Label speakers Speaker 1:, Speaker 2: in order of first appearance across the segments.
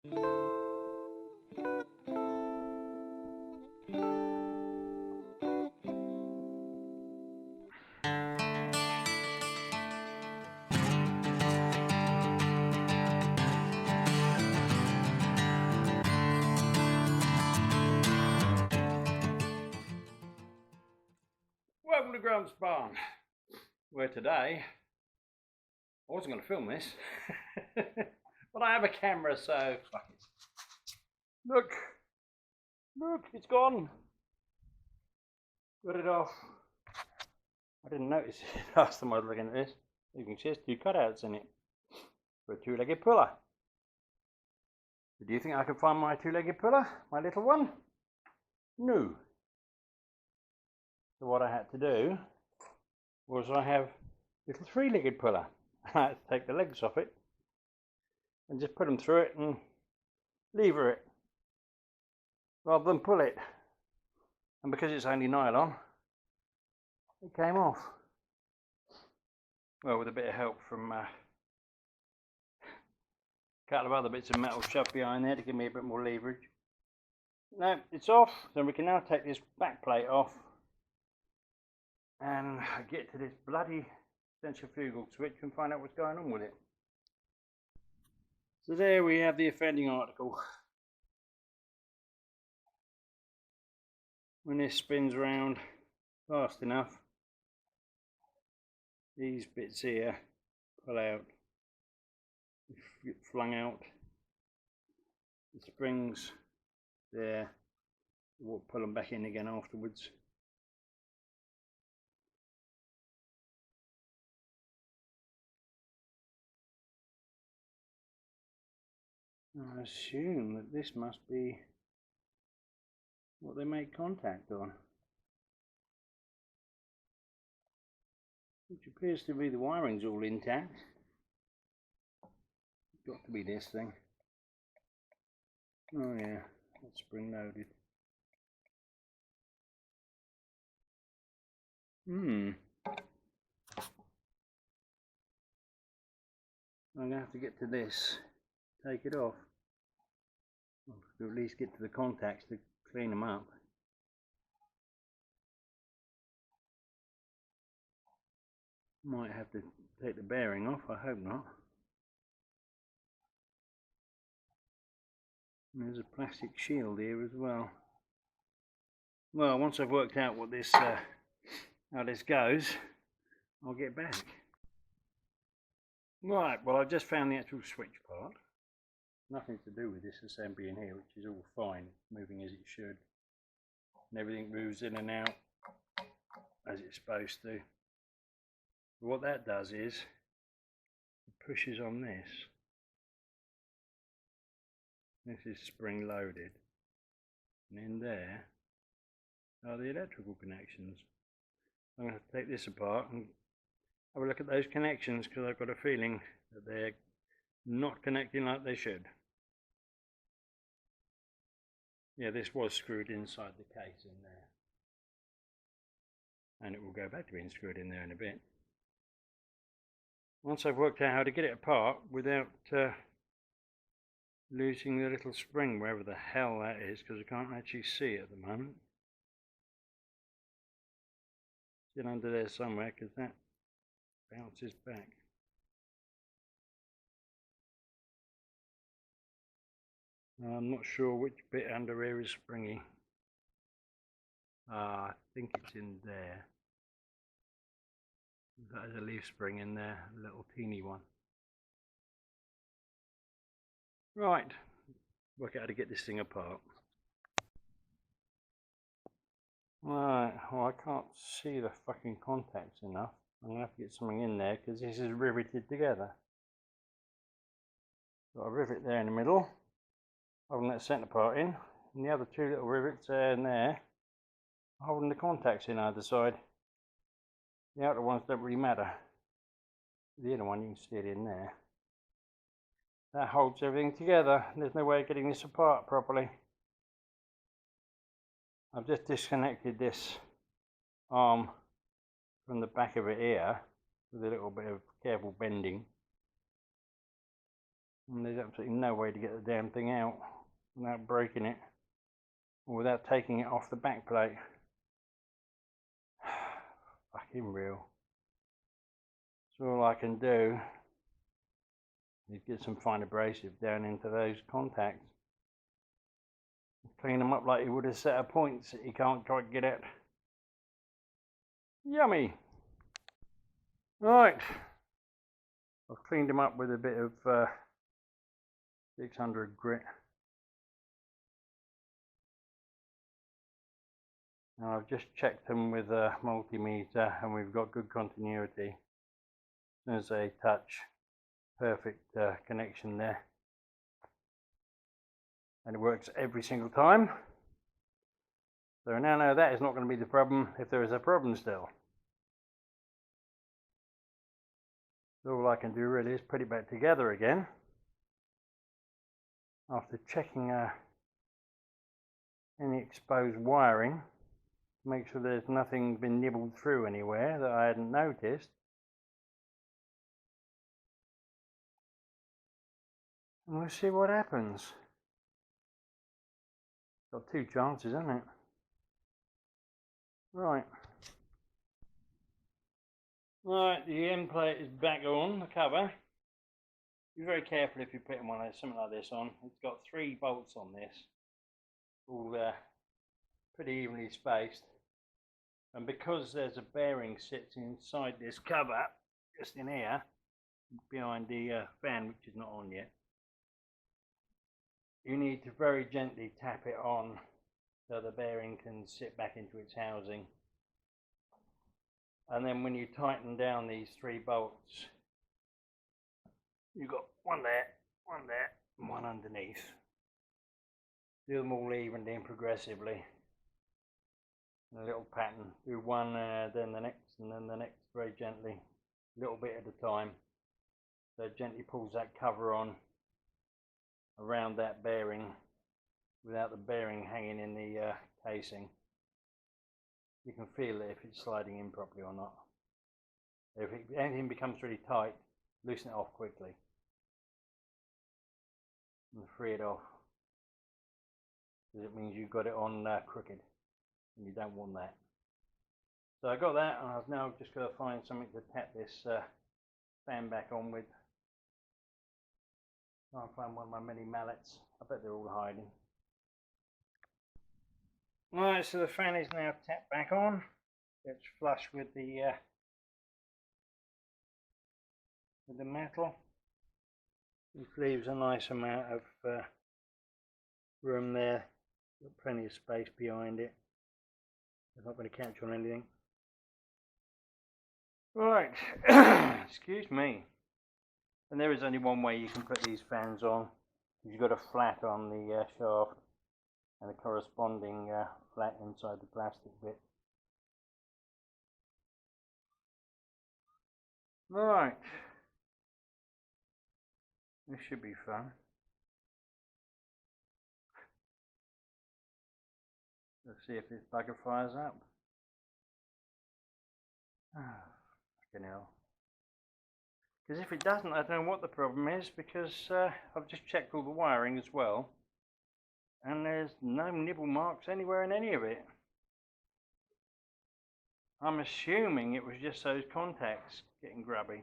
Speaker 1: Welcome to Grump's barn, where today I wasn't going to film this, but I have a camera, so fuck it. Look, it's gone. Got it off. I didn't notice it last time I was looking at this. You can see there's two cutouts in it for a two-legged puller. Do you think I can find my two-legged puller, my little one? No. So what I had to do was I have a little three-legged puller. I had to take the legs off it and just put them through it and lever it rather than pull it. And because it's only nylon, it came off. Well, with a bit of help from a couple of other bits of metal shoved behind there to give me a bit more leverage. Now it's off, so we can now take this back plate off and get to this bloody centrifugal switch and find out what's going on with it. So there we have the offending article. When this spins around fast enough, these bits here pull out, get flung out. The springs there will pull them back in again afterwards. I assume that this must be what they make contact on, which appears to be the wiring's all intact. It's got to be this thing. Oh yeah, that's spring loaded. I'm gonna have to get to this, take it off, or at least get to the contacts to clean them up. Might have to take the bearing off, I hope not. And there's a plastic shield here as well. Well, once I've worked out what this, how this goes, I'll get back. Right, well I've just found the actual switch part. Nothing to do with this assembly in here, which is all fine, moving as it should. And everything moves in and out as it's supposed to. But what that does is, it pushes on this. This is spring loaded. And in there are the electrical connections. I'm going to have to take this apart and have a look at those connections, because I've got a feeling that they're not connecting like they should. Yeah, this was screwed inside the case in there, and it will go back to being screwed in there in a bit. Once I've worked out how to get it apart without losing the little spring wherever the hell that is, because I can't actually see it at the moment. It's in under there somewhere, because that bounces back. I'm not sure which bit under here is springy. I think it's in there. There's a leaf spring in there, a little teeny one. Right, work out how to get this thing apart. Right, well I can't see the fucking contacts enough. I'm going to have to get something in there, because this is riveted together. Got a rivet there in the middle, holding that centre part in, and the other two little rivets there and there, holding the contacts in either side. The outer ones don't really matter. The inner one, you can see it in there. That holds everything together. There's no way of getting this apart properly. I've just disconnected this arm from the back of it here with a little bit of careful bending. And there's absolutely no way to get the damn thing out without breaking it or without taking it off the back plate. Fucking real. So all I can do is get some fine abrasive down into those contacts. Clean them up like you would a set of points that you can't quite get at. Yummy! Right. I've cleaned them up with a bit of 600 grit. Now I've just checked them with a multimeter and we've got good continuity. As they touch, perfect connection there. And it works every single time. So now I know that is not going to be the problem if there is a problem still. So all I can do really is put it back together again. After checking any exposed wiring, to make sure there's nothing been nibbled through anywhere that I hadn't noticed. And we'll see what happens. Got two chances, isn't it? Right. Right, the end plate is back on, the cover. Be very careful if you're putting something like this on. It's got 3 bolts on this, all pretty evenly spaced. And because there's a bearing sits inside this cover, just in here, behind the fan, which is not on yet, you need to very gently tap it on so the bearing can sit back into its housing. And then when you tighten down these 3 bolts, you've got one there, and one underneath. Do them all evenly and progressively. In a little pattern. Do one, then the next, and then the next, very gently, a little bit at a time. So it gently pulls that cover on around that bearing without the bearing hanging in the casing. You can feel it if it's sliding in properly or not. If anything becomes really tight, loosen it off quickly and free it off, because it means you've got it on crooked and you don't want that. So I got that, and I've now just got to find something to tap this fan back on with. Try and find one of my mini mallets. I bet they're all hiding. Right, so the fan is now tapped back on. It's flush with the metal. This leaves a nice amount of room there. Got plenty of space behind it. It's not going to catch on anything. Right, excuse me. And there is only one way you can put these fans on. You've got a flat on the shaft and a corresponding flat inside the plastic bit. Right, this should be fun. Let's see if this bugger fires up. Fucking hell. Because if it doesn't, I don't know what the problem is, because I've just checked all the wiring as well, and there's no nibble marks anywhere in any of it. I'm assuming it was just those contacts getting grubby.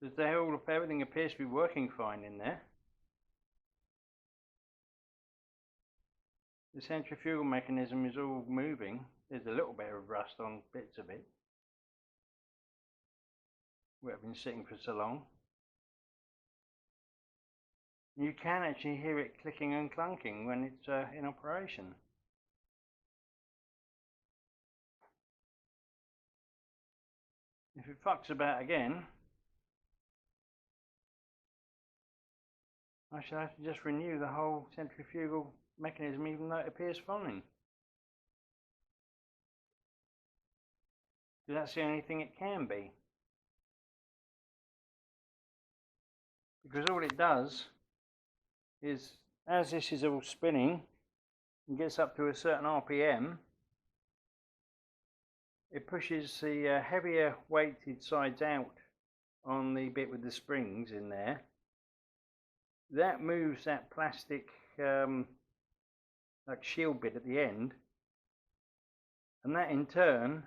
Speaker 1: Because everything appears to be working fine in there. The centrifugal mechanism is all moving. There's a little bit of rust on bits of it, where it's been sitting for so long. You can actually hear it clicking and clunking when it's in operation. If it fucks about again, I shall have to just renew the whole centrifugal mechanism, even though it appears fine. Because that's the only thing it can be. Because all it does is, as this is all spinning and gets up to a certain RPM, it pushes the heavier weighted sides out on the bit with the springs in there. That moves that plastic like shield bit at the end, and that in turn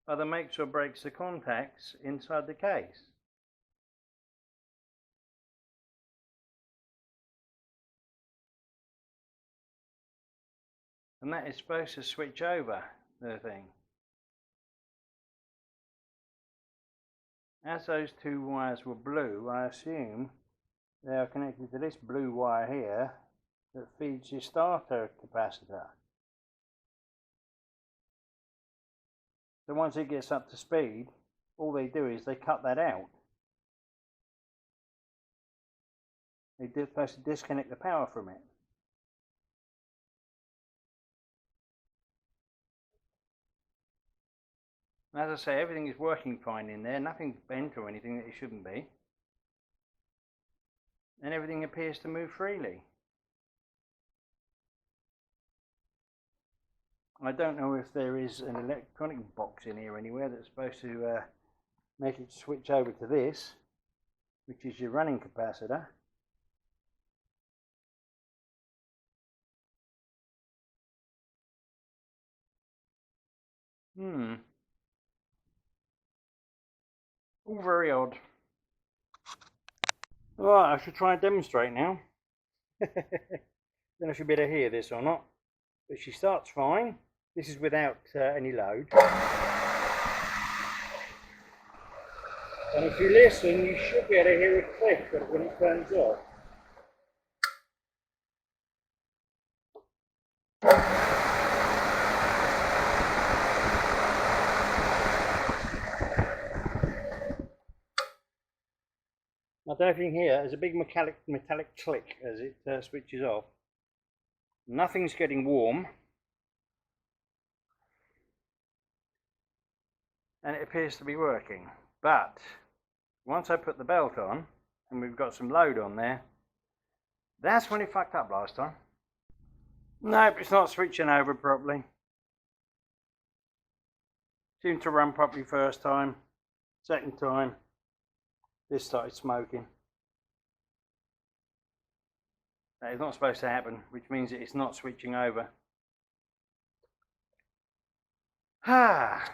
Speaker 1: either makes or breaks the contacts inside the case. And that is supposed to switch over the thing. As those two wires were blue, I assume they are connected to this blue wire here that feeds your starter capacitor. So once it gets up to speed, all they do is they cut that out. They're supposed to disconnect the power from it. As I say, everything is working fine in there, nothing's bent or anything that it shouldn't be. And everything appears to move freely. I don't know if there is an electronic box in here anywhere that's supposed to make it switch over to this, which is your running capacitor. All very odd. Right, I should try and demonstrate now. Then I should be able to hear this or not. But she starts fine. This is without any load. And if you listen, you should be able to hear it click when it turns off. I don't know if you can hear, there's a big metallic click as it switches off. Nothing's getting warm. And it appears to be working. But once I put the belt on, and we've got some load on there, that's when it fucked up last time. Nope, it's not switching over properly. Seemed to run properly first time. Second time, this started smoking. That is not supposed to happen, which means that it's not switching over. Ah.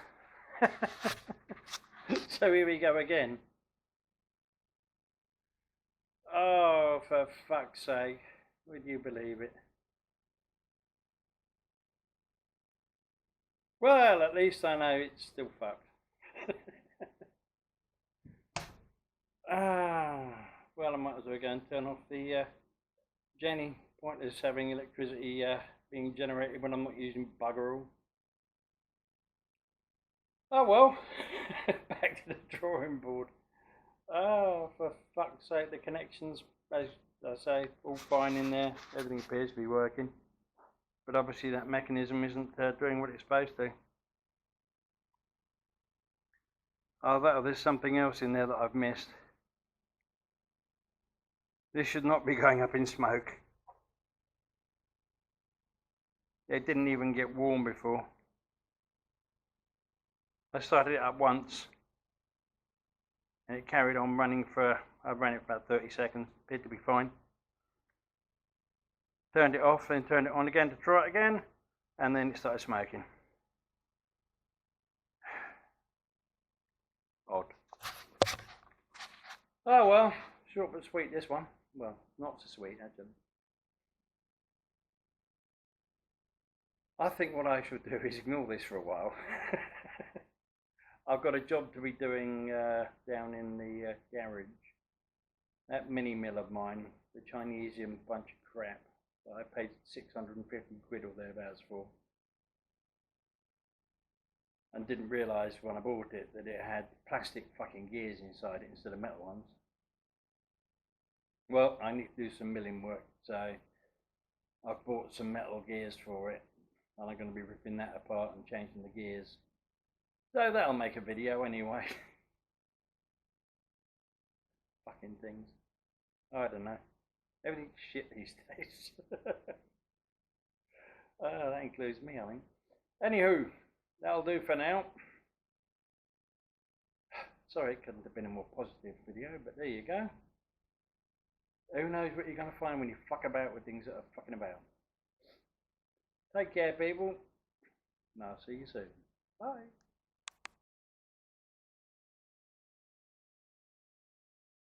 Speaker 1: So here we go again. Oh, for fuck's sake, would you believe it? Well, at least I know it's still fucked. Well, I might as well go and turn off the Jenny. Pointless having electricity being generated when I'm not using bugger all. Oh well, back to the drawing board. Oh, for fuck's sake, the connections, as I say, all fine in there. Everything appears to be working. But obviously that mechanism isn't doing what it's supposed to. Oh, there's something else in there that I've missed. This should not be going up in smoke. It didn't even get warm before. I started it up once and it carried on running for, I ran it for about 30 seconds, appeared to be fine. Turned it off, then turned it on again to try it again, and then it started smoking. Odd. Oh well, short but sweet this one. Well, not so sweet actually. I think what I should do is ignore this for a while. I've got a job to be doing down in the garage. That mini mill of mine, the Chinesian bunch of crap that I paid 650 quid or thereabouts for. And didn't realise when I bought it that it had plastic fucking gears inside it instead of metal ones. Well, I need to do some milling work, so I've bought some metal gears for it. And I'm going to be ripping that apart and changing the gears. So that'll make a video anyway. Fucking things. I don't know. Everything's shit these days. That includes me, I think. Anywho, that'll do for now. Sorry, it couldn't have been a more positive video, but there you go. Who knows what you're going to find when you fuck about with things that are fucking about. Take care, people, and I'll see you soon. Bye.